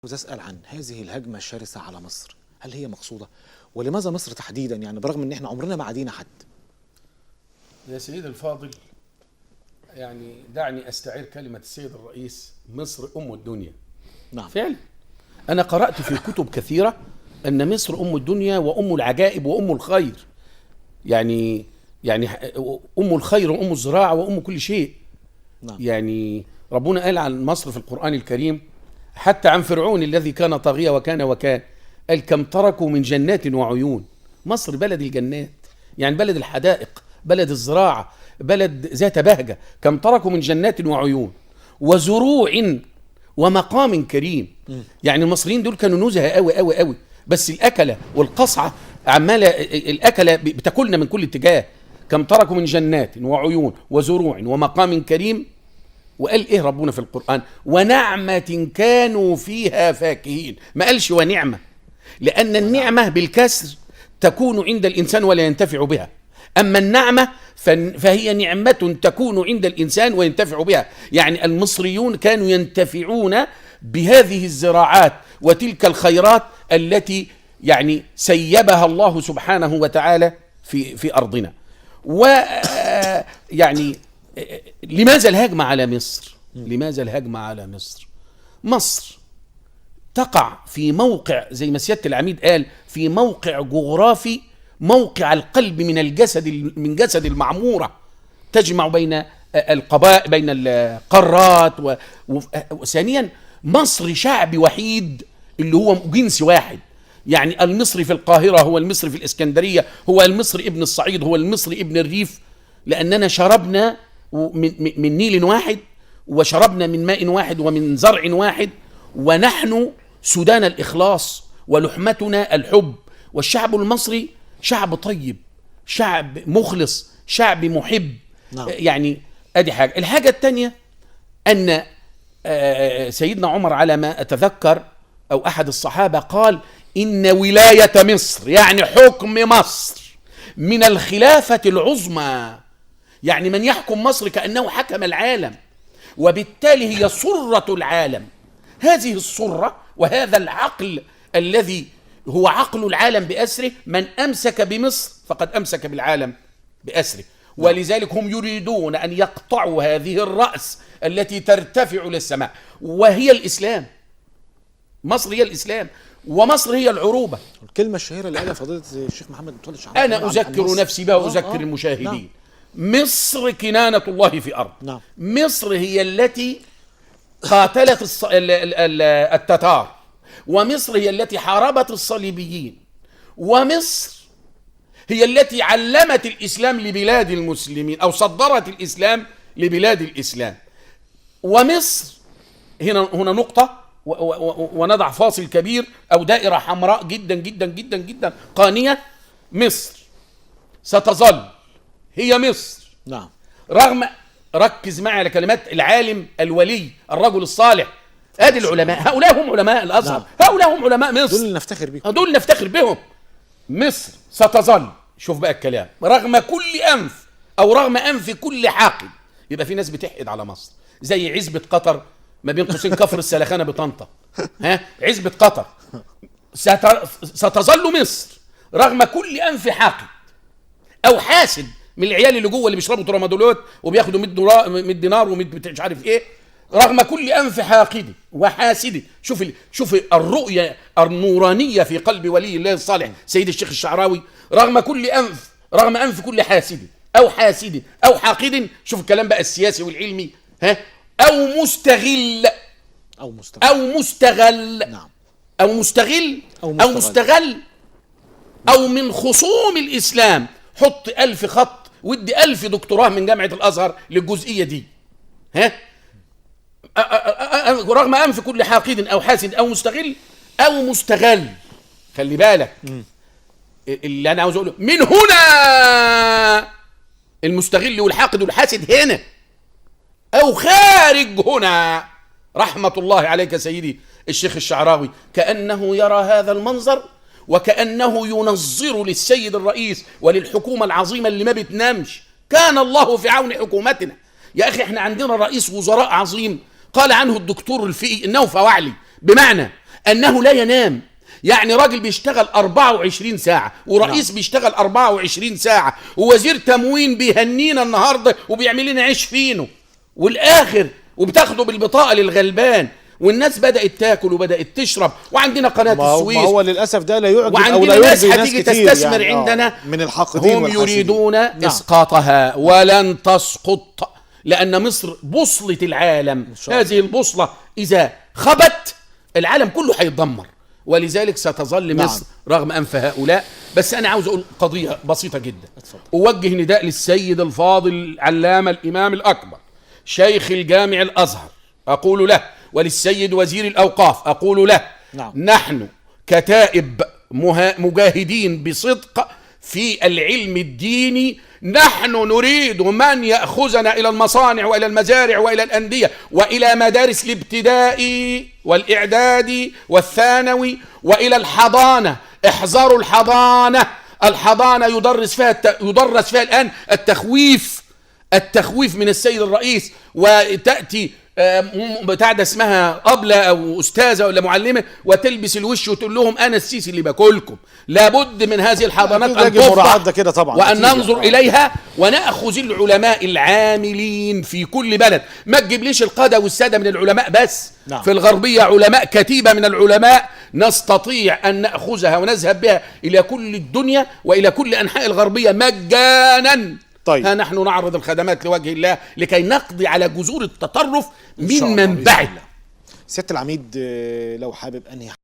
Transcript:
عاوز أسأل عن هذه الهجمة الشرسة على مصر، هل هي مقصودة؟ ولماذا مصر تحديدا؟ يعني برغم ان احنا عمرنا ما عادينا حد. يا سيدي الفاضل، يعني دعني استعير كلمة السيد الرئيس: مصر أم الدنيا. نعم. فعلا أنا قرأت في كتب كثيرة أن مصر أم الدنيا وأم العجائب وأم الخير، يعني أم الخير وأم الزراعة وأم كل شيء. نعم. يعني ربنا قال عن مصر في القرآن الكريم، حتى عن فرعون الذي كان طاغية وكان قال: كم تركوا من جنات وعيون. مصر بلد الجنات، يعني بلد الحدائق، بلد الزراعة، بلد ذات بهجة. كم تركوا من جنات وعيون وزروع ومقام كريم. يعني المصريين دول كانوا نزهة قوي قوي قوي، بس الأكلة والقصعة عمالة، الأكلة بتاكلنا من كل اتجاه. كم تركوا من جنات وعيون وزروع ومقام كريم. وقال ايه ربنا في القرآن؟ ونعمة كانوا فيها فاكهين. ما قالش ونعمة، لأن النعمة بالكسر تكون عند الإنسان ولا ينتفع بها، أما النعمة فهي نعمة تكون عند الإنسان وينتفع بها. يعني المصريون كانوا ينتفعون بهذه الزراعات وتلك الخيرات التي يعني سيبها الله سبحانه وتعالى في أرضنا. ويعني لماذا الهجمة على مصر؟ لماذا الهجمة على مصر؟ مصر تقع في موقع زي ما سيادة العميد قال، في موقع جغرافي، موقع القلب من جسد المعمورة، تجمع بين القبائل، بين القارات. وثانيا مصر شعب وحيد اللي هو جنس واحد. يعني المصري في القاهرة هو المصري في الإسكندرية، هو المصري ابن الصعيد، هو المصري ابن الريف، لأننا شربنا من نيل واحد، وشربنا من ماء واحد، ومن زرع واحد، ونحن سودان الإخلاص ولحمتنا الحب. والشعب المصري شعب طيب، شعب مخلص، شعب محب. نعم. يعني ادي حاجة. الحاجة الثانية أن سيدنا عمر على ما أتذكر أو أحد الصحابة قال: إن ولاية مصر، يعني حكم مصر، من الخلافة العظمى. يعني من يحكم مصر كأنه حكم العالم، وبالتالي هي سرة العالم. هذه السرة وهذا العقل الذي هو عقل العالم بأسره، من أمسك بمصر فقد أمسك بالعالم بأسره. ولذلك هم يريدون أن يقطعوا هذه الرأس التي ترتفع للسماء، وهي الإسلام. مصر هي الإسلام، ومصر هي العروبة. الكلمة الشهيرة اللي قالها فضيلة الشيخ محمد متولي الشعراوي: أنا أذكر نفسي بها وأذكر المشاهدين. نعم. مصر كنانة الله في أرض. نعم. مصر هي التي قاتلت التتار، ومصر هي التي حاربت الصليبيين، ومصر هي التي علمت الإسلام لبلاد المسلمين أو صدرت الإسلام لبلاد الإسلام. ومصر هنا نقطة ونضع فاصل كبير أو دائرة حمراء جدا جدا جدا جدا قانية. مصر ستظل هي مصر. نعم. ركز معي على كلمات العالم الولي الرجل الصالح. ادي العلماء، هؤلاء هم علماء الازهر. نعم. هؤلاء هم علماء مصر، دول اللي نفتخر بيهم. دول نفتخر بهم. مصر ستظل، شوف بقى الكلام، رغم كل انف او رغم انف كل حاقد. يبقى في ناس بتحقد على مصر، زي عزبة قطر ما بين قوسين كفر السلخانة بطنطا. عزبة قطر ستظل مصر رغم كل انف حاقد او حاسد من العيال اللي جوه اللي بيشربوا ترامادولات وبياخدوا 100 دينار و100 مش عارف ايه. رغم كل انف حاقد وحاسد. شوف الرؤيه النورانيه في قلب ولي الله الصالح سيد الشيخ الشعراوي. رغم انف كل حاسد او حاقد. شوف الكلام بقى السياسي والعلمي. او مستغل. نعم. او مستغل او من خصوم الاسلام. حط 1000 خط ودي 1000 دكتوراه من جامعة الأزهر للجزئية دي. رغم أنف كل حاقد أو حاسد أو مستغل. خلي بالك اللي أنا عاوز أقوله من هنا. المستغل والحاقد والحاسد هنا أو خارج هنا. رحمة الله عليك سيدي الشيخ الشعراوي، كأنه يرى هذا المنظر وكأنه ينظر للسيد الرئيس وللحكومة العظيمة اللي ما بتنامش. كان الله في عون حكومتنا. يا أخي احنا عندنا رئيس وزراء عظيم قال عنه الدكتور الفقي إنه فواعلي، بمعنى أنه لا ينام. يعني راجل بيشتغل 24 ساعة ورئيس بيشتغل 24 ساعة ووزير تموين بيهنينا النهاردة وبيعمل لنا عيش فينه، والآخر وبتاخده بالبطاقة للغلبان، والناس بدأت تاكل وبدأت تشرب، وعندنا قناة السويس. ما هو للأسف ده لا يعجب أو لا يرضي ناس كتير تستثمر يعني عندنا من الحاقدين هم يريدون إسقاطها ولن تسقط، لأن مصر بوصلة العالم. هذه البوصلة إذا خبت العالم كله هيتدمر، ولذلك ستظل مصر رغم أنف هؤلاء. بس أنا عاوز أقول قضية بسيطة جدا. أوجه نداء للسيد الفاضل العلامة الإمام الأكبر شيخ الجامع الأزهر، أقول له، وللسيد وزير الأوقاف أقول له، نحن كتائب مجاهدين بصدق في العلم الديني، نحن نريد من يأخذنا إلى المصانع وإلى المزارع وإلى الأندية وإلى مدارس الابتداء والإعداد والثانوي وإلى الحضانة. احذروا الحضانة. الحضانة يدرس فيها الآن التخويف من السيد الرئيس، وتأتي بتاع ده اسمها أبلة أو أستاذة ولا معلمة وتلبس الوش وتقول لهم أنا السيسي اللي باكلكم. لابد من هذه الحضانات أن تفضح وأن ننظر إليها ونأخذ العلماء العاملين في كل بلد. ما تجيبليش القادة والسادة من العلماء بس. في الغربية علماء، كتيبة من العلماء نستطيع أن نأخذها ونذهب بها إلى كل الدنيا وإلى كل أنحاء الغربية مجانا. ها نحن نعرض الخدمات لوجه الله لكي نقضي على جذور التطرف من منبعه. سيادة العميد، لو حابب أنهي